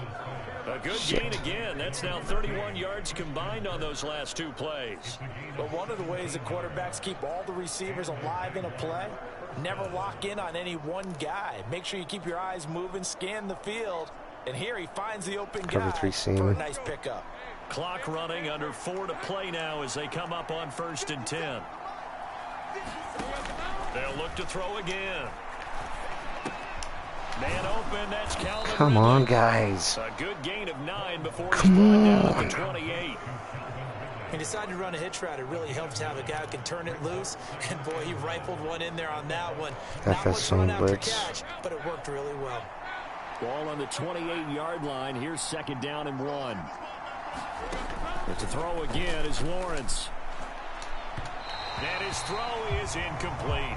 [SPEAKER 4] A good gain again. That's now 31 yards combined on those last two plays.
[SPEAKER 5] But one of the ways that quarterbacks keep all the receivers alive in a play, never lock in on any one guy. Make sure you keep your eyes moving, scan the field. And here he finds the open guy for a nice pickup.
[SPEAKER 4] Clock running, under 4 to play now as they come up on 1st and 10. They'll look to throw again. Man open, that's Calvin.
[SPEAKER 2] Come on, guys.
[SPEAKER 4] A good gain of 9 before he's brought down to 28.
[SPEAKER 5] He decided to run a hitch route. It really helps to have a guy who can turn it loose. And boy, he rifled one in there on that one. Not much run after catch, but it worked really well.
[SPEAKER 4] Ball on the 28-yard line. Here's 2nd down and 1. But to throw again is Lawrence. And his throw is incomplete.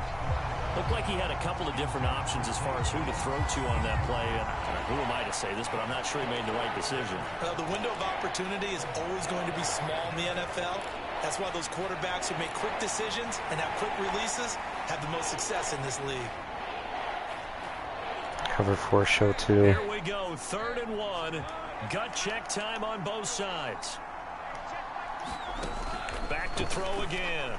[SPEAKER 4] Looked like he had a couple of different options as far as who to throw to on that play. And who am I to say this, but I'm not sure he made the right decision.
[SPEAKER 5] The window of opportunity is always going to be small in the NFL. That's why those quarterbacks who make quick decisions and have quick releases have the most success in this league.
[SPEAKER 2] Cover 4 show 2.
[SPEAKER 4] Here we go, 3rd and 1. Gut check time on both sides. Back to throw again.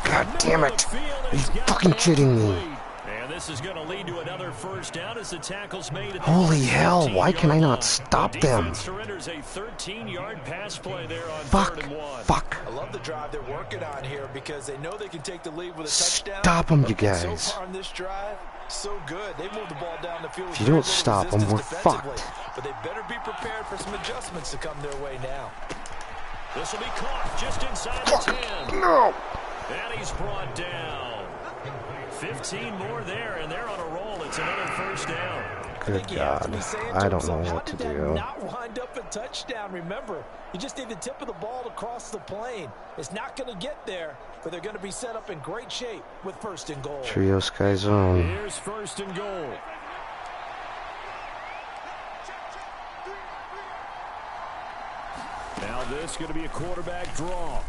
[SPEAKER 2] God damn it. Are you fucking kidding me?
[SPEAKER 4] And this is going to lead to another first down as the tackle's made.
[SPEAKER 2] Holy hell, why can I not stop them?
[SPEAKER 4] Surrenders a 13-yard pass play there on
[SPEAKER 2] Fuck.
[SPEAKER 4] 3rd and 1.
[SPEAKER 2] Fuck.
[SPEAKER 5] I love the drive they're working on here because they know they can take the lead with a touchdown.
[SPEAKER 2] Stop them, you guys.
[SPEAKER 5] So far on this drive, so good. They moved the ball down the field.
[SPEAKER 2] If you don't stop them, we're fucked.
[SPEAKER 5] But they better be prepared for some adjustments to come their way now.
[SPEAKER 4] This will be caught just inside the 10.
[SPEAKER 2] No.
[SPEAKER 4] And he's brought down. 15 more there, and they're on a roll. It's another first down.
[SPEAKER 2] Good God. I don't know what to do.
[SPEAKER 5] Not wind up a touchdown. Remember, you just need the tip of the ball to cross the plane. It's not going to get there, but they're going to be set up in great shape with 1st and goal.
[SPEAKER 2] Trio Sky Zone.
[SPEAKER 4] Here's 1st and goal. Now this is going to be a quarterback draw.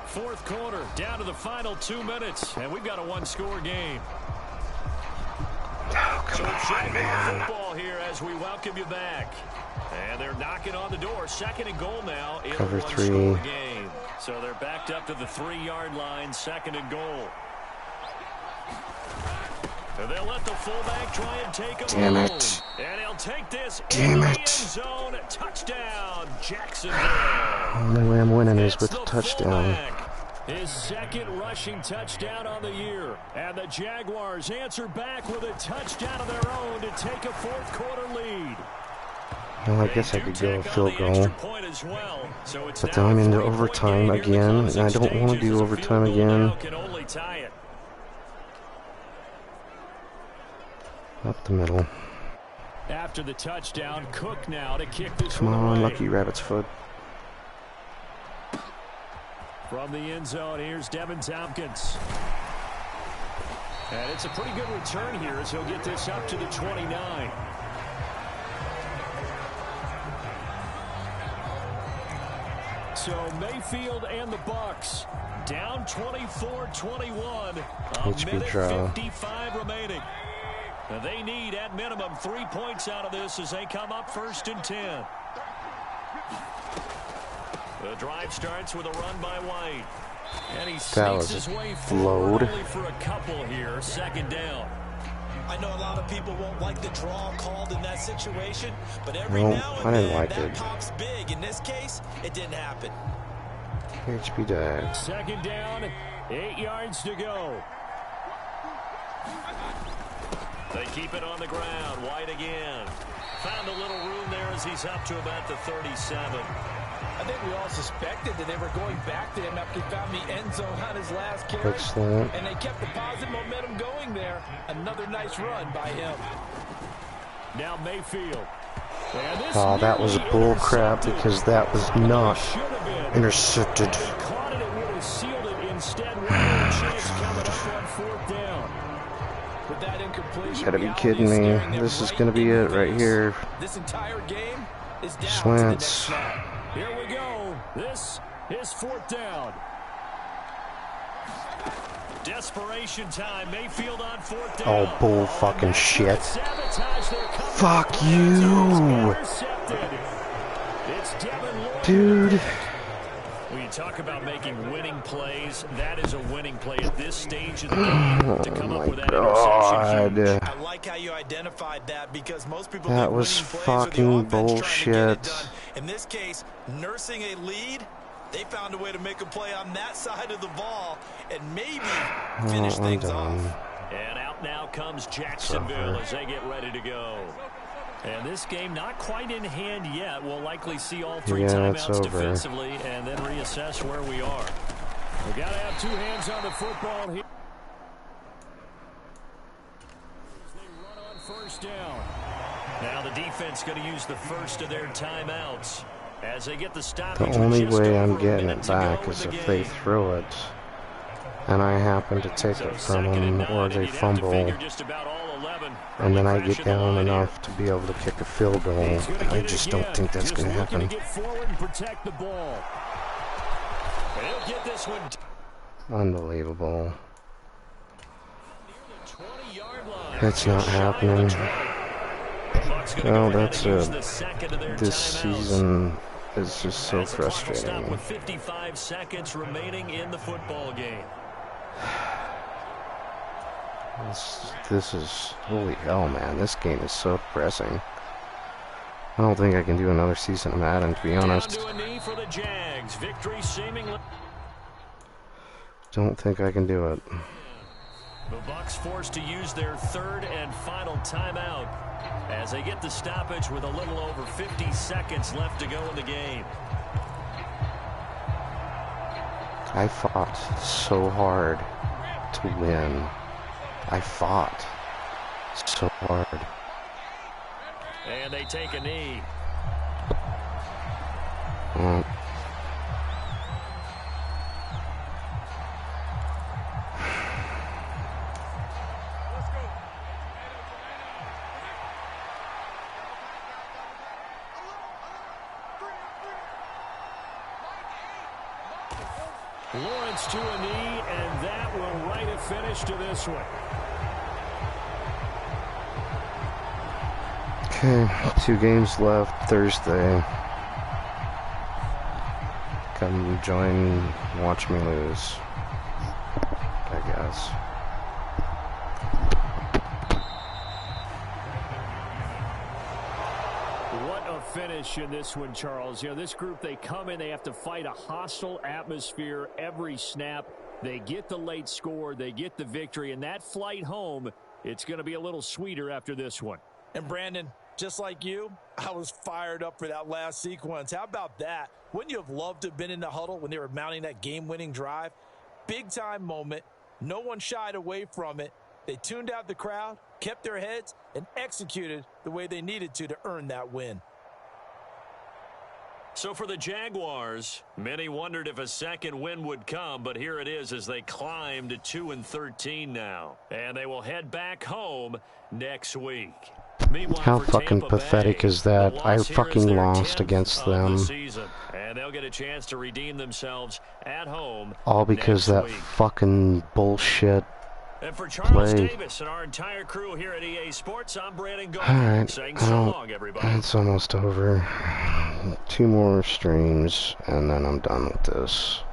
[SPEAKER 4] Fourth quarter, down to the final 2 minutes, and we've got a one-score game.
[SPEAKER 2] Oh, come on, man.
[SPEAKER 4] Football here as we welcome you back. And they're knocking on the door. 2nd and goal now in
[SPEAKER 2] Cover
[SPEAKER 4] a
[SPEAKER 2] 3
[SPEAKER 4] one-score game. So they're backed up to the 3-yard line, 2nd and goal. And they'll let the fullback try and take him
[SPEAKER 2] Damn
[SPEAKER 4] home.
[SPEAKER 2] it.
[SPEAKER 4] And he'll take this
[SPEAKER 2] Damn
[SPEAKER 4] in
[SPEAKER 2] it.
[SPEAKER 4] the end zone. Touchdown, Jacksonville.
[SPEAKER 2] The only way I'm winning is with a touchdown.
[SPEAKER 4] Fullback. His 2nd rushing touchdown on the year. And the Jaguars answer back with a touchdown of their own to take a fourth quarter lead.
[SPEAKER 2] Well, I guess I could go a field goal. But then I'm into overtime again, and I don't want to do overtime again. Up the middle.
[SPEAKER 4] After the touchdown, Cook now to kick this
[SPEAKER 2] Come
[SPEAKER 4] one
[SPEAKER 2] on,
[SPEAKER 4] away.
[SPEAKER 2] lucky rabbit's foot.
[SPEAKER 4] From the end zone, here's Devin Tompkins. And it's a pretty good return here as he'll get this up to the 29. So Mayfield and the Bucs down 24-21. A minute 55 remaining. Now they need at minimum 3 points out of this as they come up 1st and 10. The drive starts with a run by White. And he sneaks his way forward only for a couple here. 2nd down.
[SPEAKER 5] I know a lot of people won't like the draw called in that situation, but every now and then that pops big. In this case, it didn't happen.
[SPEAKER 2] HP died.
[SPEAKER 4] 2nd down, 8 yards to go. They keep it on the ground. White again. Found a little room there as he's up to about the 37.
[SPEAKER 5] I think we all suspected that they were going back to him after he found the end zone on his last carry.
[SPEAKER 2] Excellent.
[SPEAKER 5] And they kept the positive momentum going there. Another nice run by him.
[SPEAKER 4] Now Mayfield.
[SPEAKER 2] Oh, that was bull crap because that was not intercepted.
[SPEAKER 4] Caught it, it would have sealed it. Instead, one more chance coming up on fourth down.
[SPEAKER 5] With that incompletion,
[SPEAKER 2] You gotta be kidding me. This is gonna be it right here.
[SPEAKER 5] This entire game is down
[SPEAKER 2] Slants.
[SPEAKER 5] to the next snap.
[SPEAKER 4] Here we go. This is fourth down. Desperation time. Mayfield on fourth down.
[SPEAKER 2] Oh, bull fucking shit. Fuck you. Dude.
[SPEAKER 4] When you talk about making winning plays, that is a winning play at this stage of the game. To come up with that interception.
[SPEAKER 5] I like how you identified that because most people
[SPEAKER 2] That
[SPEAKER 5] think
[SPEAKER 2] was
[SPEAKER 5] winning plays
[SPEAKER 2] fucking
[SPEAKER 5] are the offense trying to get
[SPEAKER 2] bullshit.
[SPEAKER 5] it done. In this case, nursing a lead, they found a way to make a play on that side of the ball and maybe finish things off.
[SPEAKER 4] And out now comes Jacksonville as they get ready to go. And this game not quite in hand yet. We'll likely see all three timeouts defensively and then reassess where we are. We've got to have two hands on the football here. They run on first down. Now the defense going to use the first of their timeouts as they get the stoppage.
[SPEAKER 2] The only way I'm getting it back is if they throw it and I happen to take it from them, or they fumble, and then I get down enough to be able to kick a field goal. I just don't think that's going to happen. Unbelievable. That's not happening. Well, that's it. This season is just so frustrating.
[SPEAKER 4] With 55 seconds remaining in the football game.
[SPEAKER 2] This is, holy hell, man. This game is so depressing. I don't think I can do another season of Madden, to be honest.
[SPEAKER 4] Down to a knee for the Jags. Victory seemingly.
[SPEAKER 2] Don't think I can do it.
[SPEAKER 4] The Bucs forced to use their third and final timeout as they get the stoppage with a little over 50 seconds left to go in the game.
[SPEAKER 2] I fought so hard to win. I fought so hard.
[SPEAKER 4] And they take a knee. Lawrence to a knee, and that will write a finish to this one.
[SPEAKER 2] Okay, 2 games left Thursday. Come join, watch me lose, I guess.
[SPEAKER 4] What a finish in this one, Charles. You know, this group, they come in, they have to fight a hostile atmosphere every snap. They get the late score, they get the victory, and that flight home, it's going to be a little sweeter after this one.
[SPEAKER 5] And Brandon, just like you, I was fired up for that last sequence. How about that? Wouldn't you have loved to have been in the huddle when they were mounting that game-winning drive? Big-time moment. No one shied away from it. They tuned out the crowd, kept their heads, and executed the way they needed to earn that win.
[SPEAKER 4] So for the Jaguars, many wondered if a second win would come, but here it is as they climb to 2-13 now. And they will head back home next week. Meanwhile,
[SPEAKER 2] how fucking pathetic is that? I fucking lost against them.
[SPEAKER 4] And they'll get a chance to redeem themselves at home.
[SPEAKER 2] All because that fucking bullshit
[SPEAKER 4] and for Charles
[SPEAKER 2] play.
[SPEAKER 4] Davis and our entire crew here at EA Sports, I'm Brandon Gold.
[SPEAKER 2] Alright,
[SPEAKER 4] Saying so long, everybody.
[SPEAKER 2] It's almost over. 2 more streams, and then I'm done with this.